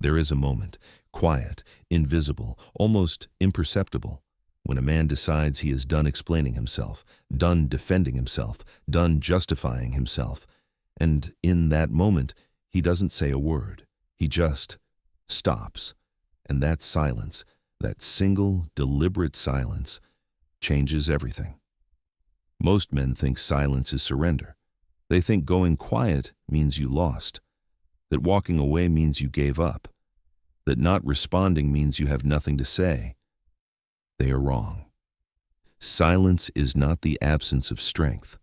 There is a moment, quiet, invisible, almost imperceptible, when a man decides he is done explaining himself, done defending himself, done justifying himself. And in that moment, he doesn't say a word. He just stops. And that silence, that single, deliberate silence, changes everything. Most men think silence is surrender. They think going quiet means you lost, that walking away means you gave up, that not responding means you have nothing to say. They are wrong. Silence is not the absence of strength.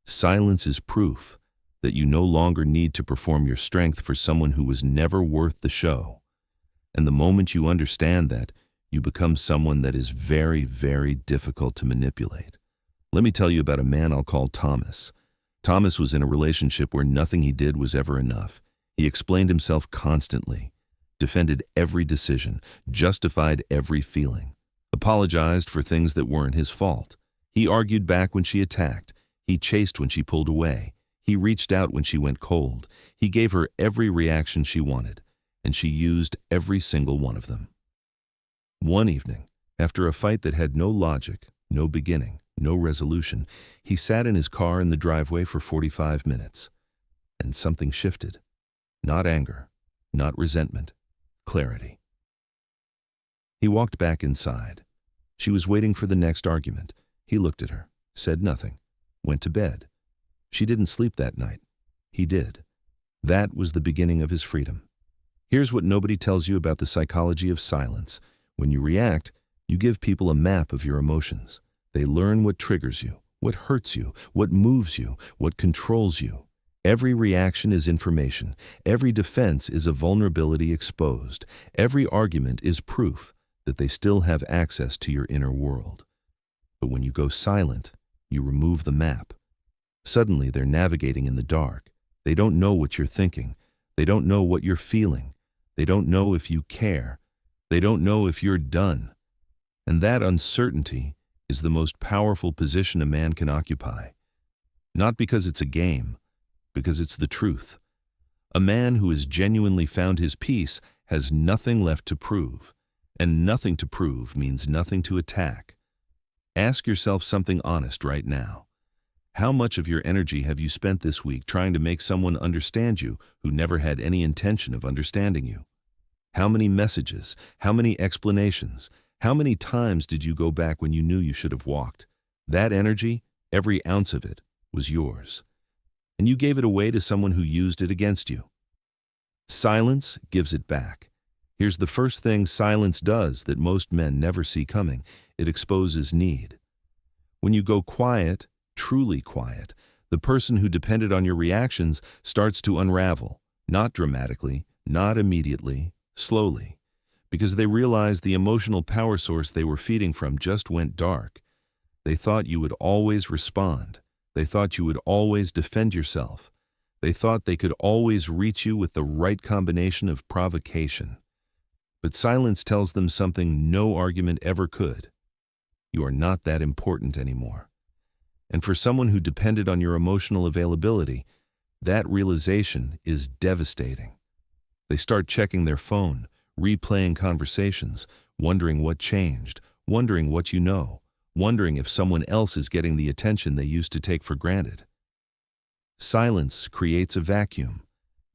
Silence is proof that you no longer need to perform your strength for someone who was never worth the show. And the moment you understand that, you become someone that is very, very difficult to manipulate. Let me tell you about a man I'll call Thomas. Thomas was in a relationship where nothing he did was ever enough. He explained himself constantly, defended every decision, justified every feeling, apologized for things that weren't his fault. He argued back when she attacked. He chased when she pulled away. He reached out when she went cold. He gave her every reaction she wanted, and she used every single one of them. One evening, after a fight that had no logic, no beginning, no resolution, he sat in his car in the driveway for 45 minutes. And something shifted. Not anger, not resentment, clarity. He walked back inside. She was waiting for the next argument. He looked at her, said nothing, went to bed. She didn't sleep that night. He did. That was the beginning of his freedom. Here's what nobody tells you about the psychology of silence. When you react, you give people a map of your emotions. They learn what triggers you, what hurts you, what moves you, what controls you. Every reaction is information. Every defense is a vulnerability exposed. Every argument is proof that they still have access to your inner world. But when you go silent, you remove the map. Suddenly they're navigating in the dark. They don't know what you're thinking. They don't know what you're feeling. They don't know if you care. They don't know if you're done. And that uncertainty is the most powerful position a man can occupy. Not because it's a game, because it's the truth. A man who has genuinely found his peace has nothing left to prove, and nothing to prove means nothing to attack. Ask yourself something honest right now. How much of your energy have you spent this week trying to make someone understand you who never had any intention of understanding you? How many messages, how many explanations, how many times did you go back when you knew you should have walked? That energy, every ounce of it, was yours. And you gave it away to someone who used it against you. Silence gives it back. Here's the first thing silence does that most men never see coming. It exposes need. When you go quiet, truly quiet, the person who depended on your reactions starts to unravel, not dramatically, not immediately, slowly, because they realize the emotional power source they were feeding from just went dark. They thought you would always respond. They thought you would always defend yourself. They thought they could always reach you with the right combination of provocation. But silence tells them something no argument ever could. You are not that important anymore. And for someone who depended on your emotional availability, that realization is devastating. They start checking their phone, replaying conversations, wondering what changed, wondering what you know, wondering if someone else is getting the attention they used to take for granted. Silence creates a vacuum,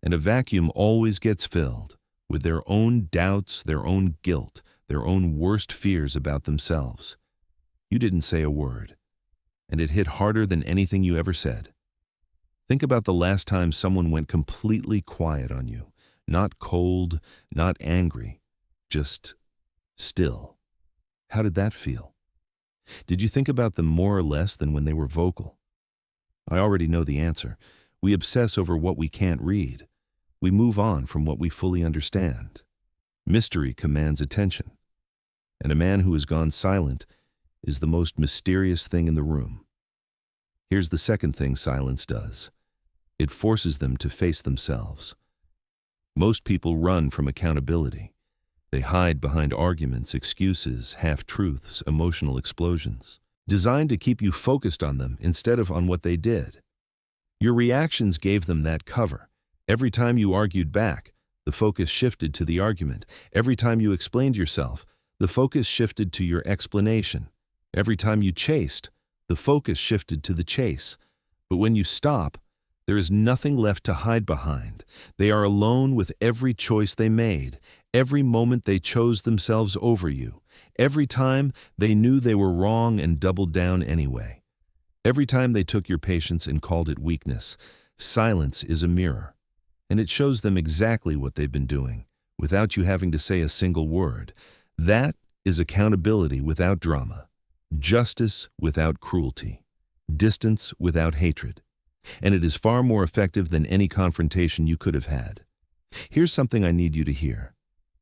and a vacuum always gets filled with their own doubts, their own guilt, their own worst fears about themselves. You didn't say a word, and it hit harder than anything you ever said. Think about the last time someone went completely quiet on you. Not cold, not angry, just still. How did that feel? Did you think about them more or less than when they were vocal? I already know the answer. We obsess over what we can't read. We move on from what we fully understand. Mystery commands attention. And a man who has gone silent is the most mysterious thing in the room. Here's the second thing silence does. It forces them to face themselves. Most people run from accountability. They hide behind arguments, excuses, half-truths, emotional explosions, designed to keep you focused on them instead of on what they did. Your reactions gave them that cover. Every time you argued back, the focus shifted to the argument. Every time you explained yourself, the focus shifted to your explanation. Every time you chased, the focus shifted to the chase. But when you stop, there is nothing left to hide behind. They are alone with every choice they made, every moment they chose themselves over you, every time they knew they were wrong and doubled down anyway. Every time they took your patience and called it weakness. Silence is a mirror, and it shows them exactly what they've been doing, without you having to say a single word. That is accountability without drama, justice without cruelty, distance without hatred. And it is far more effective than any confrontation you could have had. Here's something I need you to hear.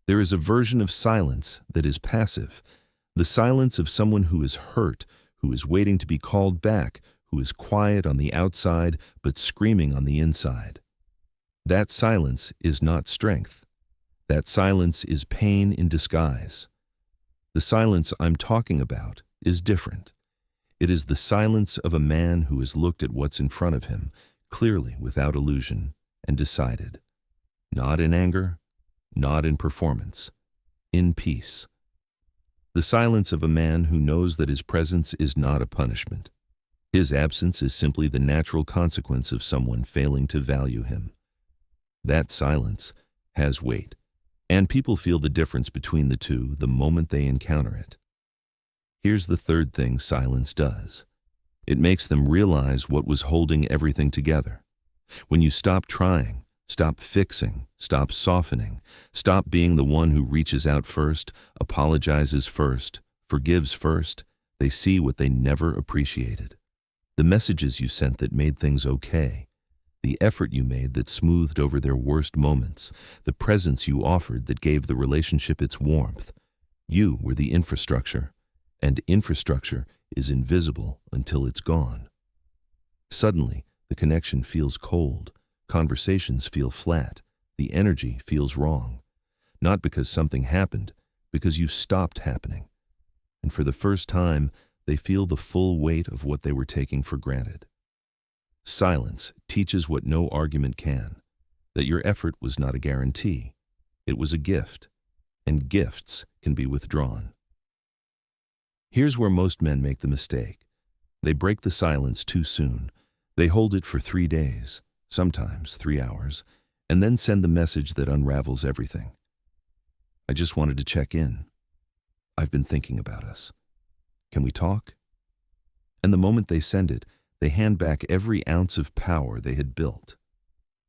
There is a version of silence that is passive, the silence of someone who is hurt, who is waiting to be called back, who is quiet on the outside but screaming on the inside. That silence is not strength. That silence is pain in disguise. The silence I'm talking about is different. It is the silence of a man who has looked at what's in front of him, clearly without illusion, and decided. Not in anger, not in performance, in peace. The silence of a man who knows that his presence is not a punishment. His absence is simply the natural consequence of someone failing to value him. That silence has weight, and people feel the difference between the two the moment they encounter it. Here's the third thing silence does. It makes them realize what was holding everything together. When you stop trying, stop fixing, stop softening, stop being the one who reaches out first, apologizes first, forgives first, they see what they never appreciated. The messages you sent that made things okay, the effort you made that smoothed over their worst moments, the presence you offered that gave the relationship its warmth. You were the infrastructure. And infrastructure is invisible until it's gone. Suddenly, the connection feels cold, conversations feel flat, the energy feels wrong. Not because something happened, because you stopped happening. And for the first time, they feel the full weight of what they were taking for granted. Silence teaches what no argument can, that your effort was not a guarantee. It was a gift, and gifts can be withdrawn. Here's where most men make the mistake. They break the silence too soon. They hold it for 3 days, sometimes 3 hours, and then send the message that unravels everything. I just wanted to check in. I've been thinking about us. Can we talk? And the moment they send it, they hand back every ounce of power they had built.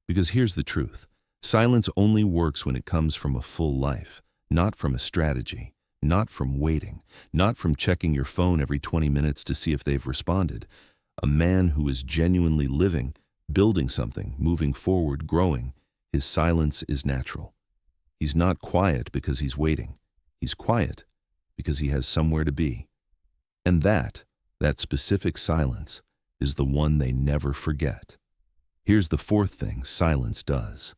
Because here's the truth. Silence only works when it comes from a full life, not from a strategy. Not from waiting, not from checking your phone every 20 minutes to see if they've responded. A man who is genuinely living, building something, moving forward, growing, his silence is natural. He's not quiet because he's waiting. He's quiet because he has somewhere to be. And that specific silence, is the one they never forget. Here's the fourth thing silence does.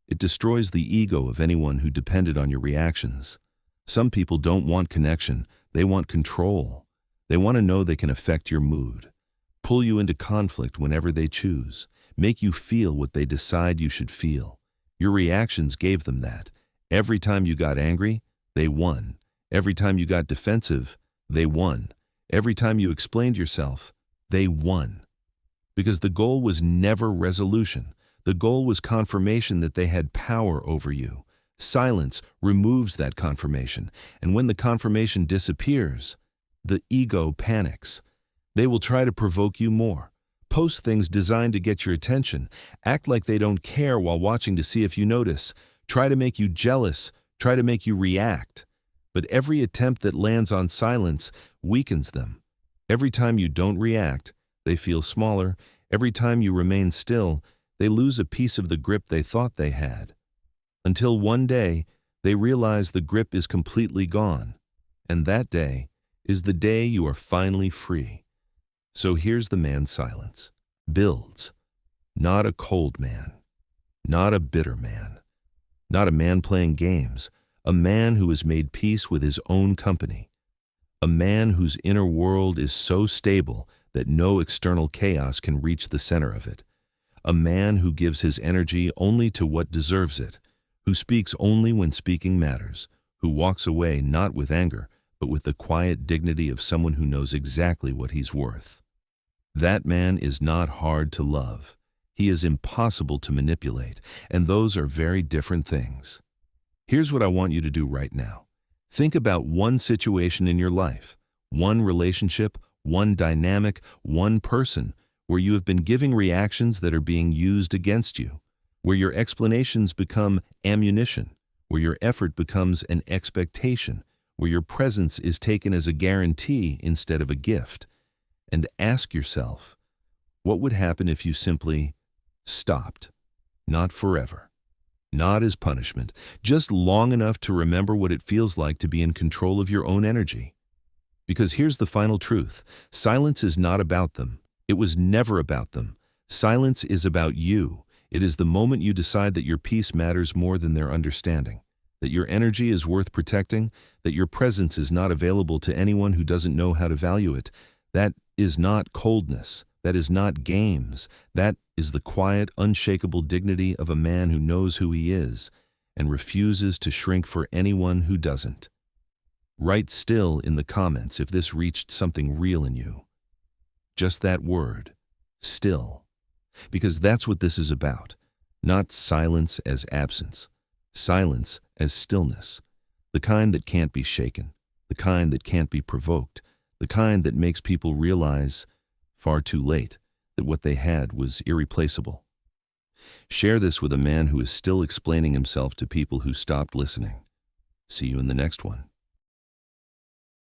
It destroys the ego of anyone who depended on your reactions. Some people don't want connection, they want control. They want to know they can affect your mood, pull you into conflict whenever they choose, make you feel what they decide you should feel. Your reactions gave them that. Every time you got angry, they won. Every time you got defensive, they won. Every time you explained yourself, they won. Because the goal was never resolution. The goal was confirmation that they had power over you. Silence removes that confirmation, and when the confirmation disappears, the ego panics. They will try to provoke you more, post things designed to get your attention, act like they don't care while watching to see if you notice, try to make you jealous, try to make you react. But every attempt that lands on silence weakens them. Every time you don't react, they feel smaller. Every time you remain still, they lose a piece of the grip they thought they had. Until one day, they realize the grip is completely gone, and that day is the day you are finally free. So here's the man's silence. Builds. Not a cold man. Not a bitter man. Not a man playing games. A man who has made peace with his own company. A man whose inner world is so stable that no external chaos can reach the center of it. A man who gives his energy only to what deserves it, who speaks only when speaking matters, who walks away not with anger, but with the quiet dignity of someone who knows exactly what he's worth. That man is not hard to love. He is impossible to manipulate, and those are very different things. Here's what I want you to do right now. Think about one situation in your life, one relationship, one dynamic, one person, where you have been giving reactions that are being used against you, where your explanations become ammunition, where your effort becomes an expectation, where your presence is taken as a guarantee instead of a gift. And ask yourself, what would happen if you simply stopped? Not forever, not as punishment, just long enough to remember what it feels like to be in control of your own energy. Because here's the final truth. Silence is not about them. It was never about them. Silence is about you. It is the moment you decide that your peace matters more than their understanding, that your energy is worth protecting, that your presence is not available to anyone who doesn't know how to value it. That is not coldness. That is not games. That is the quiet, unshakable dignity of a man who knows who he is and refuses to shrink for anyone who doesn't. Write still in the comments if this reached something real in you. Just that word, still. Because that's what this is about. Not silence as absence. Silence as stillness. The kind that can't be shaken. The kind that can't be provoked. The kind that makes people realize, far too late, that what they had was irreplaceable. Share this with a man who is still explaining himself to people who stopped listening. See you in the next one.